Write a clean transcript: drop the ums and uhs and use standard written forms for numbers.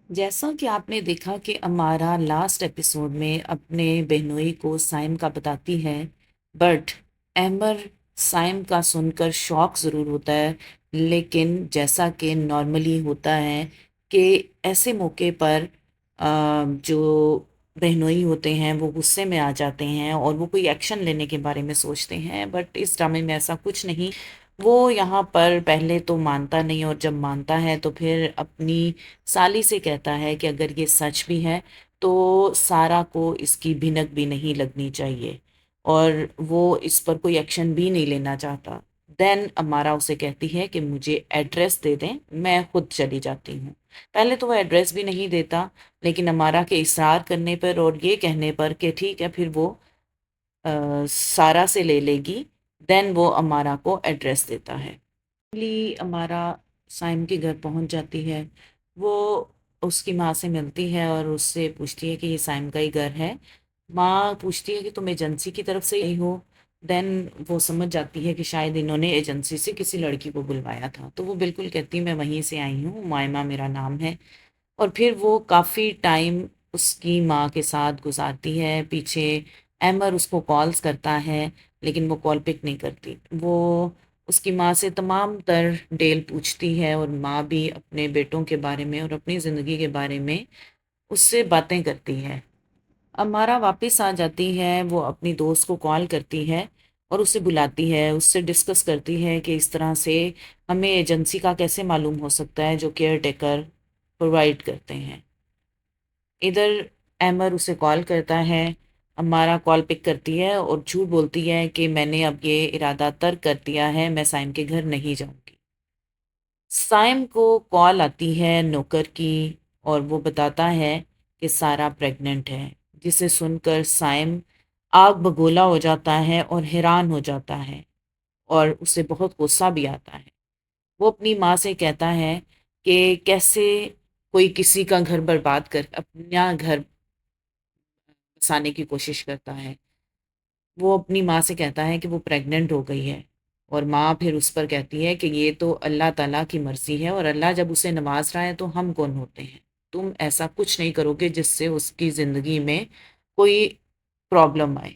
جیسا کہ آپ نے دیکھا کہ امارا لاسٹ ایپیسوڈ میں اپنے بہنوئی کو سائم کا بتاتی ہے، بٹ ایمبر سائم کا سن کر شوق ضرور ہوتا ہے، لیکن جیسا کہ نارملی ہوتا ہے کہ ایسے موقع پر جو بہنوئی ہوتے ہیں وہ غصے میں آ جاتے ہیں اور وہ کوئی ایکشن لینے کے بارے میں سوچتے ہیں، بٹ اس ڈرامے میں ایسا کچھ نہیں۔ وہ یہاں پر پہلے تو مانتا نہیں، اور جب مانتا ہے تو پھر اپنی سالی سے کہتا ہے کہ اگر یہ سچ بھی ہے تو سارا کو اس کی بھنک بھی نہیں لگنی چاہیے، اور وہ اس پر کوئی ایکشن بھی نہیں لینا چاہتا۔ دین امارا اسے کہتی ہے کہ مجھے ایڈریس دے دیں، میں خود چلی جاتی ہوں۔ پہلے تو وہ ایڈریس بھی نہیں دیتا، لیکن امارا کے اصرار کرنے پر اور یہ کہنے پر کہ ٹھیک ہے پھر وہ سارا سے لے لے گی، دین وہ امارا کو ایڈریس دیتا ہے۔ ہمارا سائم کے گھر پہنچ جاتی ہے، وہ اس کی ماں سے ملتی ہے اور اس سے پوچھتی ہے کہ یہ سائم کا ہی گھر ہے۔ ماں پوچھتی ہے کہ تم ایجنسی کی طرف سے ہی ہو؟ دین وہ سمجھ جاتی ہے کہ شاید انہوں نے ایجنسی سے کسی لڑکی کو بلوایا تھا، تو وہ بالکل کہتی ہے میں وہیں سے آئی ہوں، مائمہ میرا نام ہے۔ اور پھر وہ کافی ٹائم اس کی ماں کے ساتھ گزارتی ہے۔ پیچھے ایمبر اس کو کالز کرتا ہے، لیکن وہ کال پک نہیں کرتی۔ وہ اس کی ماں سے تمام تر ڈیل پوچھتی ہے، اور ماں بھی اپنے بیٹوں کے بارے میں اور اپنی زندگی کے بارے میں اس سے باتیں کرتی ہے۔ امارا واپس آ جاتی ہے، وہ اپنی دوست کو کال کرتی ہے اور اسے بلاتی ہے، اس سے ڈسکس کرتی ہے کہ اس طرح سے ہمیں ایجنسی کا کیسے معلوم ہو سکتا ہے جو کیئر ٹیکر پرووائڈ کرتے ہیں۔ ادھر ایمر اسے کال کرتا ہے، ہمارا کال پک کرتی ہے اور جھوٹ بولتی ہے کہ میں نے اب یہ ارادہ ترک کر دیا ہے، میں سائم کے گھر نہیں جاؤں گی۔ سائم کو کال آتی ہے نوکر کی، اور وہ بتاتا ہے کہ سارا پریگننٹ ہے، جسے سن کر سائم آگ بگولا ہو جاتا ہے اور حیران ہو جاتا ہے، اور اسے بہت غصہ بھی آتا ہے۔ وہ اپنی ماں سے کہتا ہے کہ کیسے کوئی کسی کا گھر برباد کر اپنا گھر بسانے کی کوشش کرتا ہے۔ وہ اپنی ماں سے کہتا ہے کہ وہ پریگننٹ ہو گئی ہے، اور ماں پھر اس پر کہتی ہے کہ یہ تو اللہ تعالیٰ کی مرضی ہے، اور اللہ جب اسے نواز رہا ہے تو ہم کون ہوتے ہیں؟ تم ایسا کچھ نہیں کرو گے جس سے اس کی زندگی میں کوئی پرابلم آئے۔